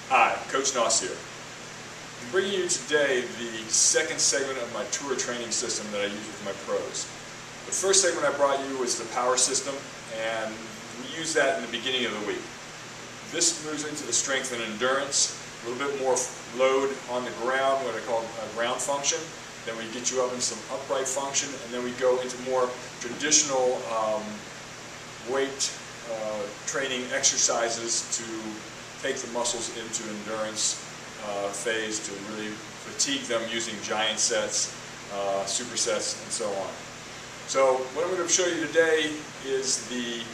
Hi, Coach Noss here. I'm bringing you today the second segment of my tour training system that I use with my pros. The first segment I brought you was the power system, and we use that in the beginning of the week. This moves into the strength and endurance, a little bit more load on the ground, what I call ground function. Then we get you up in some upright function, and then we go into more traditional weight training exercises to take the muscles into endurance phase, to really fatigue them using giant sets, supersets, and so on. So what I'm going to show you today is the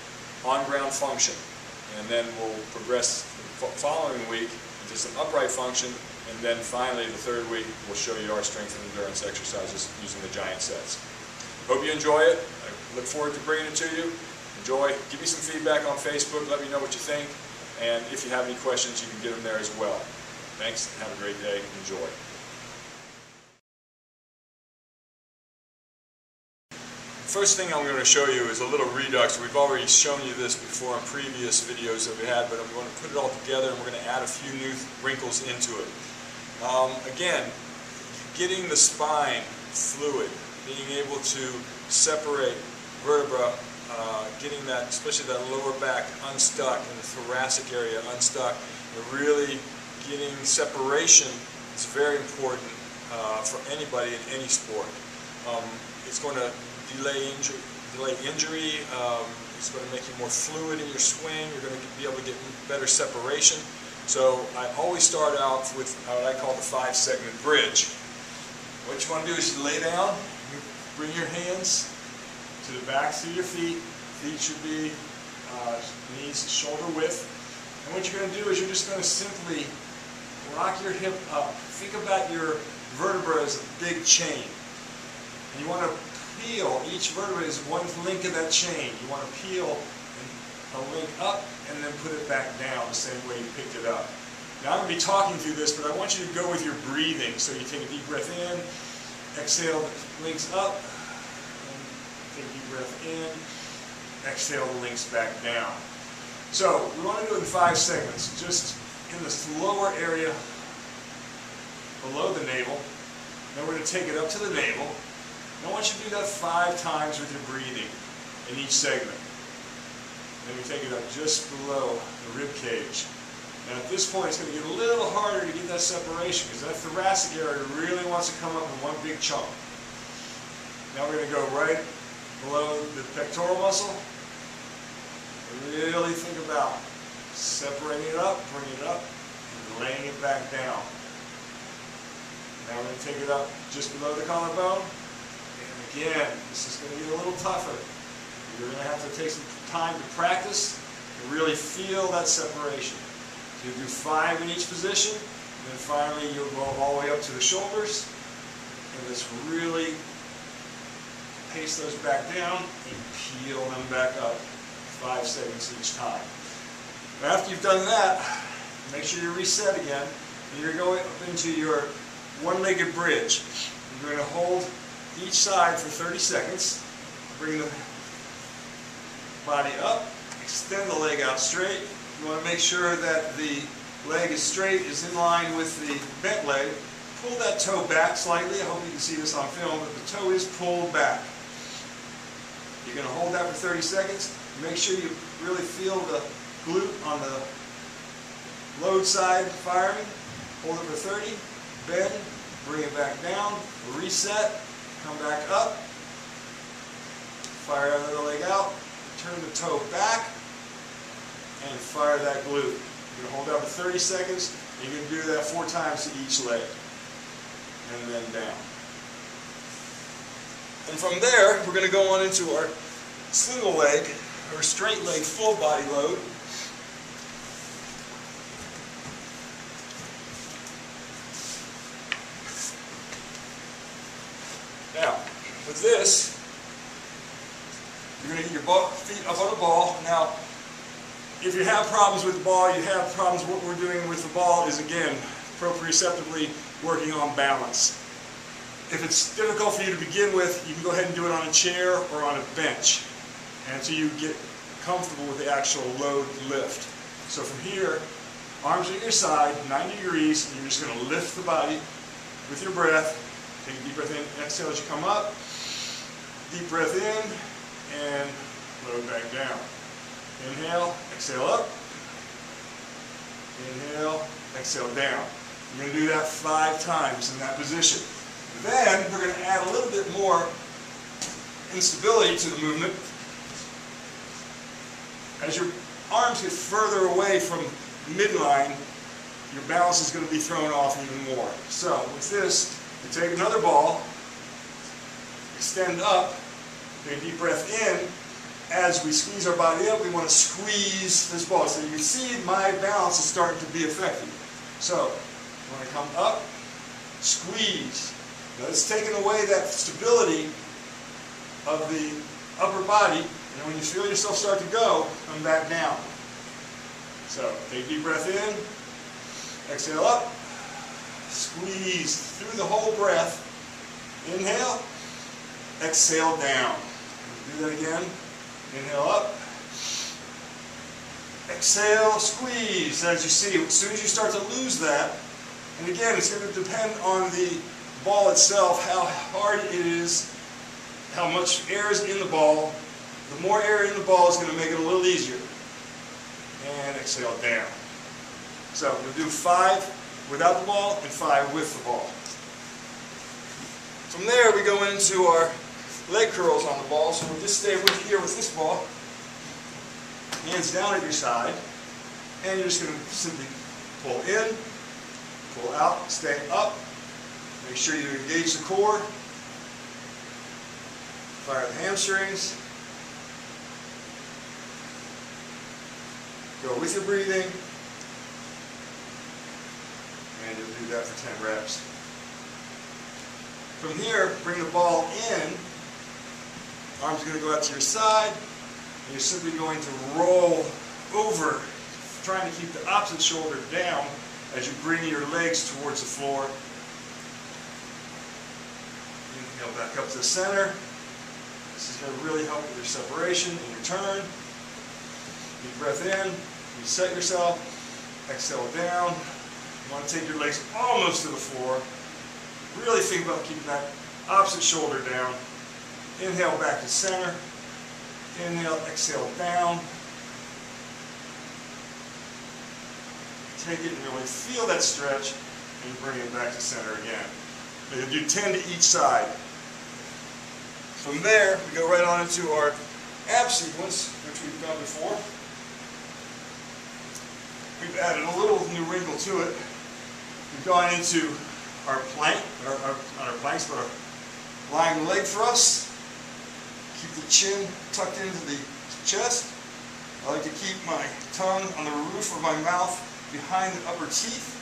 on-ground function, and then we'll progress the following week into some upright function, and then finally the third week we'll show you our strength and endurance exercises using the giant sets. Hope you enjoy it. I look forward to bringing it to you. Enjoy. Give me some feedback on Facebook. Let me know what you think. And if you have any questions, you can get them there as well. Thanks, and have a great day. Enjoy. First thing I'm going to show you is a little Redux. We've already shown you this before in previous videos that we had, but I'm going to put it all together and we're going to add a few new wrinkles into it. Again, getting the spine fluid, being able to separate vertebra, getting that, especially that lower back unstuck and the thoracic area unstuck, and really getting separation is very important for anybody in any sport. It's going to delay injury, it's going to make you more fluid in your swing, you're going to be able to get better separation. So I always start out with what I call the 5-segment bridge. What you want to do is you lay down, you bring your hands to the backs of your feet. Feet should be knees shoulder width. And what you're going to do is you're just going to simply rock your hip up. Think about your vertebra as a big chain. And you want to peel, each vertebra is one link of that chain. You want to peel a link up and then put it back down the same way you picked it up. Now I'm going to be talking through this, but I want you to go with your breathing. So you take a deep breath in, exhale, links up, and take a deep breath in, exhale, the links back down. So we want to do it in 5 segments, just in this lower area below the navel. Then we're going to take it up to the navel. And I want you to do that 5 times with your breathing in each segment. Then we take it up just below the rib cage. And at this point, it's going to get a little harder to get that separation because that thoracic area really wants to come up in one big chunk. Now we're going to go right below the pectoral muscle. Really think about separating it up, bringing it up, and laying it back down. Now we're going to take it up just below the collarbone. And again, this is going to be a little tougher. You're going to have to take some time to practice and really feel that separation. So you do 5 in each position, and then finally you'll go all the way up to the shoulders. And let's really pace those back down and peel them back up 5 segments each time. Now after you've done that, make sure you reset again. And you're going up into your one-legged bridge. You're going to hold each side for 30 seconds. Bring the body up, extend the leg out straight. You want to make sure that the leg is straight, is in line with the bent leg. Pull that toe back slightly. I hope you can see this on film, but the toe is pulled back. You're going to hold that for 30 seconds. Make sure you really feel the glute on the load side firing. Hold it for 30, bend, bring it back down, reset, come back up, fire the other leg out, turn the toe back, and fire that glute. You're going to hold that for 30 seconds. You're going to do that 4 times to each leg, and then down. And from there, we're going to go on into our single leg, or straight leg full body load. Now, with this, you're going to get your feet up on the ball. Now, if you have problems with the ball, you have problems. What we're doing with the ball is, again, proprioceptively working on balance. If it's difficult for you to begin with, you can go ahead and do it on a chair or on a bench until you get comfortable with the actual load lift. So from here, Arms at your side, 90 degrees, and you're just going to lift the body with your breath. Take a deep breath in, exhale as you come up. Deep breath in, and lower back down. Inhale, exhale up. Inhale, exhale down. You're going to do that 5 times in that position. Then we're going to add a little bit more instability to the movement. As your arms get further away from midline, your balance is going to be thrown off even more. So with this, you take another ball, extend up, take a deep breath in. As we squeeze our body up, we want to squeeze this ball. So you can see my balance is starting to be affected. So when I come up, squeeze. Now it's taking away that stability of the upper body, and when you feel yourself start to go, come back down. So take a deep breath in, exhale up, squeeze through the whole breath, inhale, exhale down. Do that again, inhale up, exhale, squeeze. As you see, as soon as you start to lose that, and again, it's going to depend on the ball itself, how hard it is, how much air is in the ball. The more air in the ball is going to make it a little easier. And exhale down. So we'll do 5 without the ball and 5 with the ball. From there we go into our leg curls on the ball. So we'll just stay here with this ball. Hands down at your side. And you're just going to simply pull in, pull out, stay up. Make sure you engage the core. Fire the hamstrings. Go with your breathing. And you'll do that for 10 reps. From here, bring the ball in. Arms are going to go out to your side. And you're simply going to roll over, trying to keep the opposite shoulder down as you bring your legs towards the floor. Inhale back up to the center. This is going to really help with your separation and your turn. Deep breath in, reset yourself, exhale down. You want to take your legs almost to the floor. Really think about keeping that opposite shoulder down. Inhale back to center. Inhale, exhale down. Take it and really feel that stretch and bring it back to center again. You'll do 10 to each side. From there, we go right on into our ab sequence, which we've done before. We've added a little new wrinkle to it. We've gone into our plank, not our planks, but our lying leg thrust. Keep the chin tucked into the chest. I like to keep my tongue on the roof of my mouth behind the upper teeth.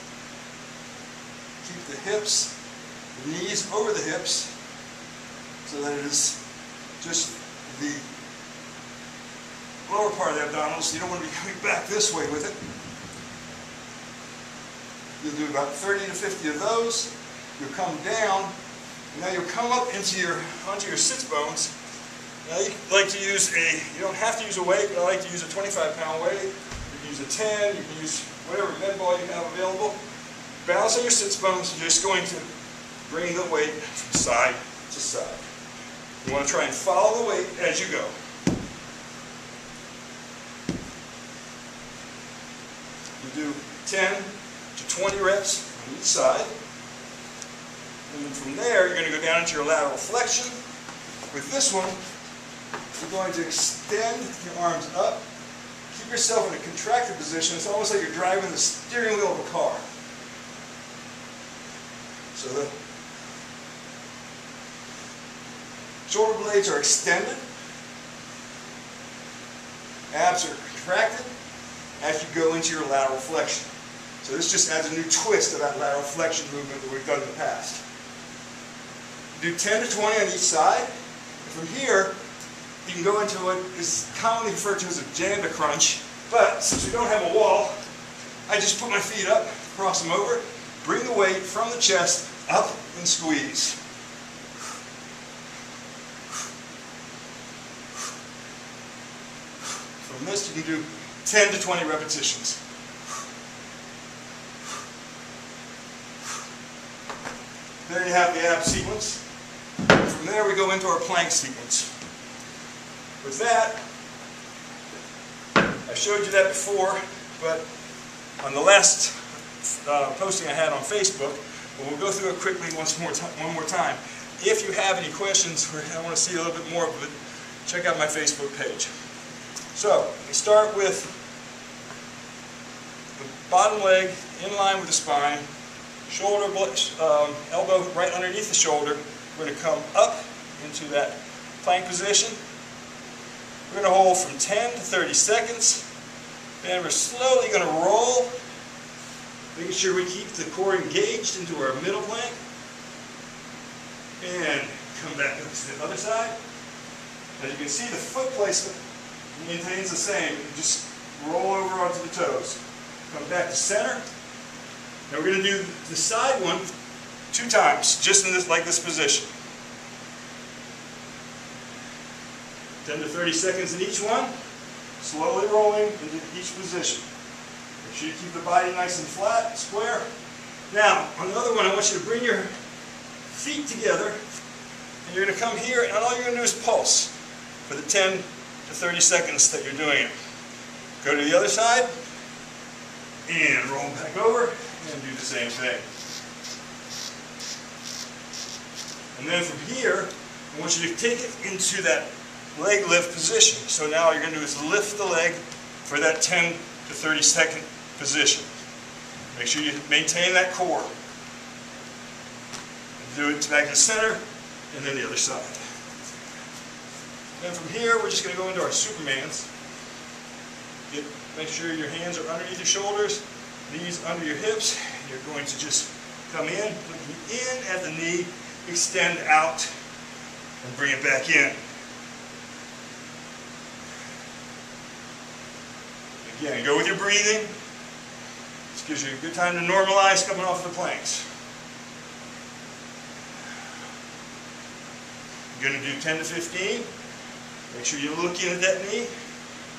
Keep the hips, the knees over the hips, so that it is just the lower part of the abdominals. You don't want to be coming back this way with it. You'll do about 30 to 50 of those. You'll come down, and now you'll come up onto your sits bones. Now you like to use you don't have to use a weight, but I like to use a 25-pound weight. You can use a 10, you can use whatever med ball you have available. Balance on your sits bones, you're just going to bring the weight from side to side. You want to try and follow the weight as you go. You do 10 to 20 reps on each side. And then from there, you're going to go down into your lateral flexion. With this one, you're going to extend your arms up. Keep yourself in a contracted position. It's almost like you're driving the steering wheel of a car. So the shoulder blades are extended. Abs are contracted as you go into your lateral flexion. So this just adds a new twist to that lateral flexion movement that we've done in the past. Do 10 to 20 on each side. And from here, you can go into what is commonly referred to as a janda crunch. But since we don't have a wall, I just put my feet up, cross them over, bring the weight from the chest up and squeeze. From this, you can do 10 to 20 repetitions. There you have the ab sequence. And from there we go into our plank sequence. With that, I showed you that before, but on the last posting I had on Facebook, but we'll go through it quickly one more time. If you have any questions or I want to see a little bit more of it, check out my Facebook page. So, we start with the bottom leg in line with the spine, shoulder, elbow right underneath the shoulder. We're going to come up into that plank position. We're going to hold from 10 to 30 seconds. Then we're slowly going to roll, making sure we keep the core engaged into our middle plank. And come back up to the other side. As you can see, the foot placement maintains the same. You just roll over onto the toes. Come back to center. Now we're going to do the side one 2 times, just in this, like this position. 10 to 30 seconds in each one. Slowly rolling into each position. Make sure you keep the body nice and flat, square. Now, on the other one, I want you to bring your feet together, and you're going to come here, and all you're going to do is pulse for the 10 to 30 seconds that you're doing it. Go to the other side, and roll back over, and do the same thing. And then from here, I want you to take it into that leg lift position. So now all you're going to do is lift the leg for that 10 to 30 second position. Make sure you maintain that core. Do it back to center, and then the other side. Then from here, we're just going to go into our Supermans. Make sure your hands are underneath your shoulders, knees under your hips. You're going to just come in, looking in at the knee, extend out, and bring it back in. Again, go with your breathing. This gives you a good time to normalize coming off the planks. You're going to do 10 to 15. Make sure you look in at that knee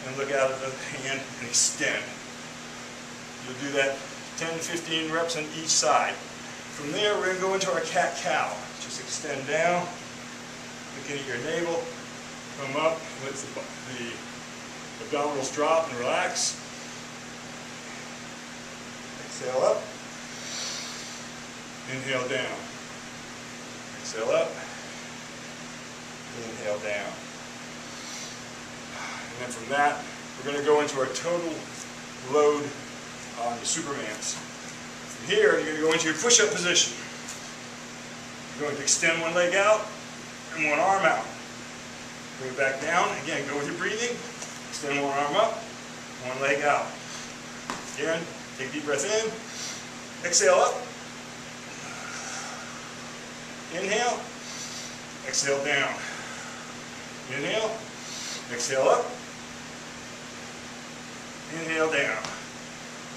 and look out at the hand and extend. You'll do that 10 to 15 reps on each side. From there, we're going to go into our cat-cow. Just extend down, looking at your navel, come up, let the abdominals drop and relax. Exhale up. Inhale down. Exhale up. Inhale down. And then from that, we're going to go into our total load on the Supermans. From here, you're going to go into your push-up position. You're going to extend one leg out and one arm out. Bring it back down. Again, go with your breathing. Extend one arm up, one leg out. Again, take a deep breath in. Exhale up. Inhale. Exhale down. Inhale. Exhale up. Inhale down.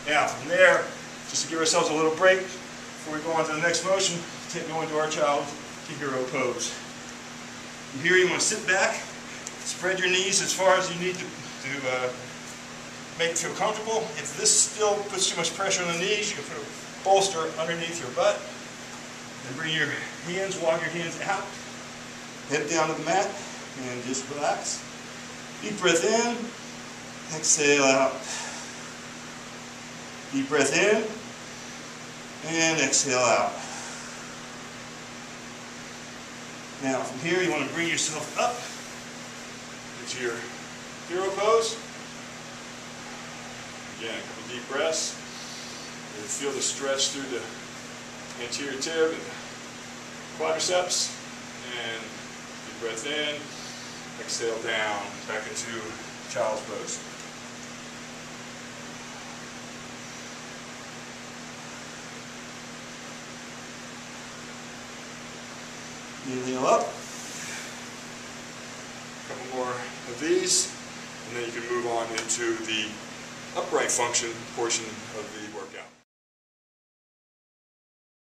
Now, from there, just to give ourselves a little break before we go on to the next motion, go into our child to hero pose. From here, you want to sit back, spread your knees as far as you need to make it feel comfortable. If this still puts too much pressure on the knees, you can put a bolster underneath your butt. And bring your hands, walk your hands out, head down to the mat, and just relax. Deep breath in, exhale out. Deep breath in, and exhale out. Now from here you want to bring yourself up into your hero pose. Again, a couple deep breaths. And feel the stretch through the anterior tib and quadriceps. And deep breath in, exhale down, back into child's pose. Inhale up. A couple more of these, and then you can move on into the upright function portion of the workout.